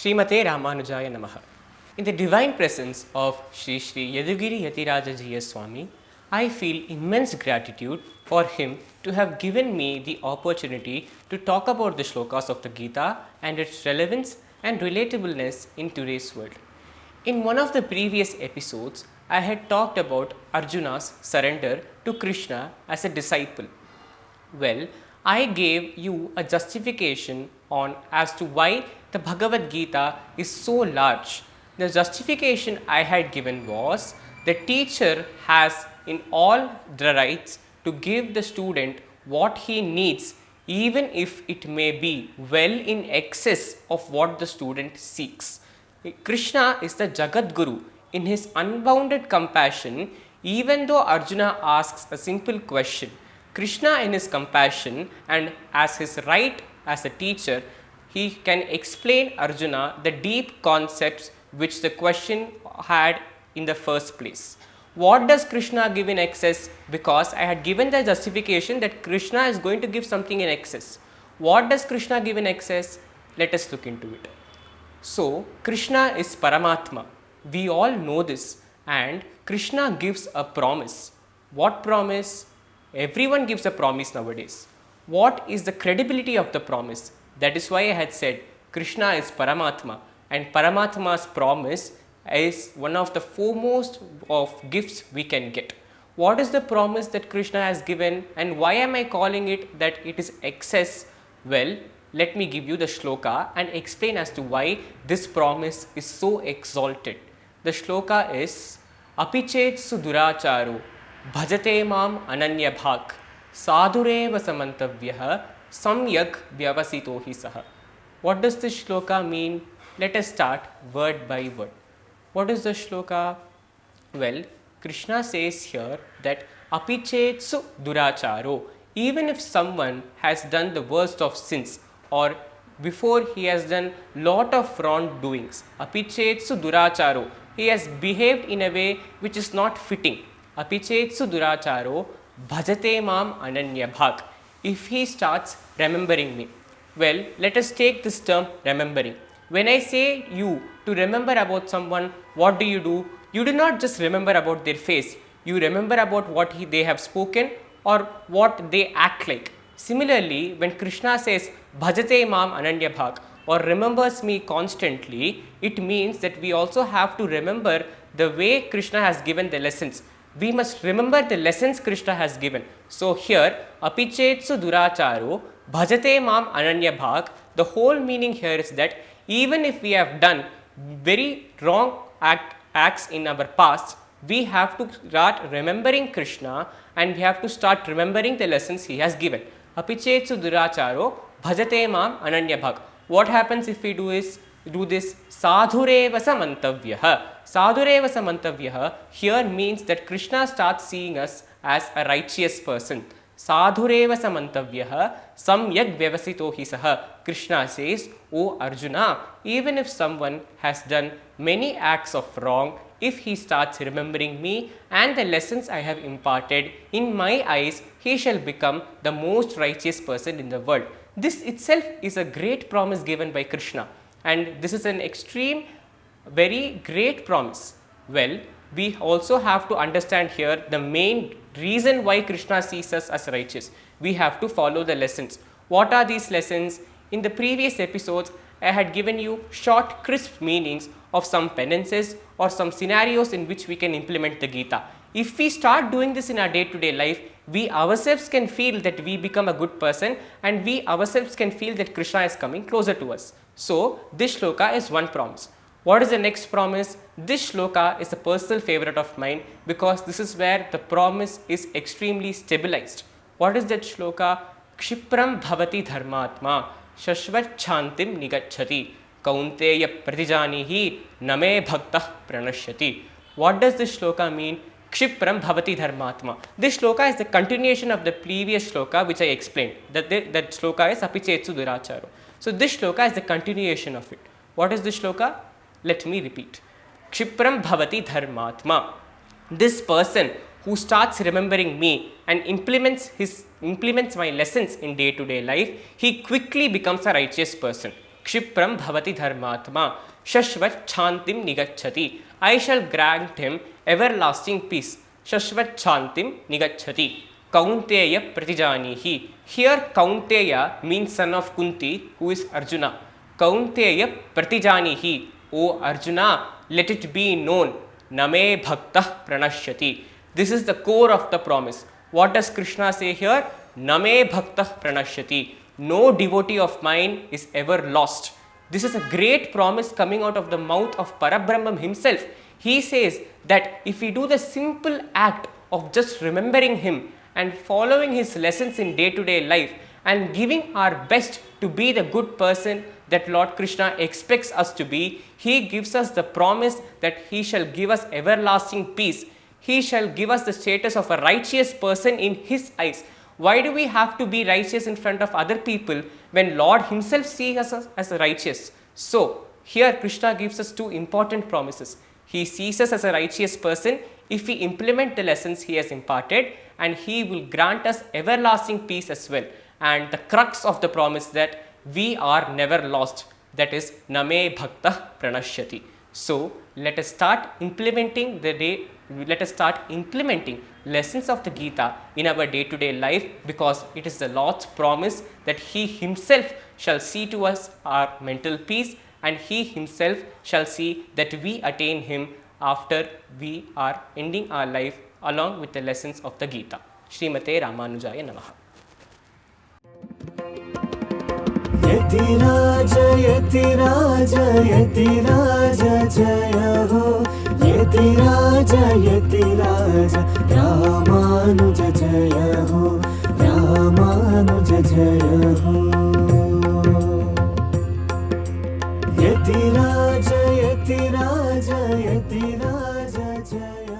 Srimate Ramanujaya Namaha. In the divine presence of Sri Sri Yadugiri Yatiraja Jiya Swami, I feel immense gratitude for him to have given me the opportunity to talk about the shlokas of the Gita and its relevance and relatableness in today's world. In one of the previous episodes, I had talked about Arjuna's surrender to Krishna as a disciple. Well, I gave you a justification on as to why the Bhagavad Gita is so large. The justification I had given was the teacher has in all the rights to give the student what he needs, even if it may be well in excess of what the student seeks. Krishna is the Jagat Guru. In his unbounded compassion, even though Arjuna asks a simple question, Krishna in his compassion and as his right as a teacher, he can explain Arjuna the deep concepts which the question had in the first place. What does Krishna give in excess? Because I had given the justification that Krishna is going to give something in excess. What does Krishna give in excess? Let us look into it. So, Krishna is Paramatma. We all know this, and Krishna gives a promise. What promise? Everyone gives a promise nowadays. What is the credibility of the promise? That is why I had said Krishna is Paramatma, and Paramatma's promise is one of the foremost of gifts we can get. What is the promise that Krishna has given, and why am I calling it that it is excess? Well, let me give you the shloka and explain as to why this promise is so exalted. The shloka is Apichet Suduracharo Bhajate Mam Ananya Bhak Sadhureva Samantavyah Samyak Vyavasito Hi Saha. What does this shloka mean? Let us start word by word. What is the shloka? Well, Krishna says here that Apichetsu Duracharo, even if someone has done the worst of sins or before he has done lot of wrongdoings, Apichetsu Duracharo, he has behaved in a way which is not fitting. Apichetsu Duracharo Bhajate Mam Ananya Bhak. If he starts remembering me. Well, let us take this term remembering. When I say you to remember about someone, what do? You do not just remember about their face. You remember about what they have spoken or what they act like. Similarly, when Krishna says Bhajate Mam Ananya Bhak or remembers me constantly, it means that we also have to remember the way Krishna has given the lessons. We must remember the lessons Krishna has given. So here, Apichetsu Duracharo Bhajate Mam Ananya Bhak, the whole meaning here is that even if we have done very wrong acts in our past, we have to start remembering Krishna and we have to start remembering the lessons he has given. Apichetsu Duracharo Bhajate Mam Ananya Bhak. What happens if we do this? Sadhureva Samantavyah. Sadhureva Samantavyah here means that Krishna starts seeing us as a righteous person. Sadhureva Samantavyah Samyak Vyavasito Hi Saha. Krishna says, O Arjuna, even if someone has done many acts of wrong, if he starts remembering me and the lessons I have imparted, in my eyes, he shall become the most righteous person in the world. This itself is a great promise given by Krishna, and this is an extreme, very great promise. Well, we also have to understand here the main reason why Krishna sees us as righteous. We have to follow the lessons. What are these lessons? In the previous episodes, I had given you short, crisp meanings of some penances or some scenarios in which we can implement the Gita. If we start doing this in our day-to-day life, we ourselves can feel that we become a good person and we ourselves can feel that Krishna is coming closer to us. So, this shloka is one promise. What is the next promise? This shloka is a personal favorite of mine because this is where the promise is extremely stabilized. What is that shloka? Kshipram bhavati dharmatma shashvat chantim nigachati kaunteya pratijanihi name bhaktah pranashyati. What does this shloka mean? Kshipram bhavati dharmatma. This shloka is the continuation of the previous shloka which I explained. That shloka is Apichetsu Duracharo. So this shloka is the continuation of it. What is this shloka? Let me repeat. Kshipram bhavati dharmatma. This person who starts remembering me and implements my lessons in day-to-day life, he quickly becomes a righteous person. Kshipram bhavati dharmatma Shashvat Chantim Nigachati. I shall grant him everlasting peace. Shashvat Chantim Nigachati. Kaunteya Pratijanihi. Here Kaunteya means son of Kunti, who is Arjuna. Kaunteya Pratijanihi. O Arjuna, let it be known. Name Bhaktah Pranashyati. This is the core of the promise. What does Krishna say here? Name Bhaktah Pranashyati. No devotee of mine is ever lost. This is a great promise coming out of the mouth of Parabrahman himself. He says that if we do the simple act of just remembering him and following his lessons in day-to-day life and giving our best to be the good person that Lord Krishna expects us to be, he gives us the promise that he shall give us everlasting peace. He shall give us the status of a righteous person in his eyes. Why do we have to be righteous in front of other people when Lord himself sees us as righteous? So, here Krishna gives us two important promises. He sees us as a righteous person if we implement the lessons he has imparted, and he will grant us everlasting peace as well. And the crux of the promise that we are never lost, that is Name Bhaktah Pranashyati. So, let us start implementing lessons of the Gita in our day-to-day life, because it is the Lord's promise that he himself shall see to us our mental peace, and he himself shall see that we attain him after we are ending our life along with the lessons of the Gita. Srimate Ramanujaya Namaha. Yathiraj Yathiraj Yathiraj जय हो यतिराज यतिराज रामानुज जय हो रामानुज जय हो यतिराज यतिराज यतिराज जय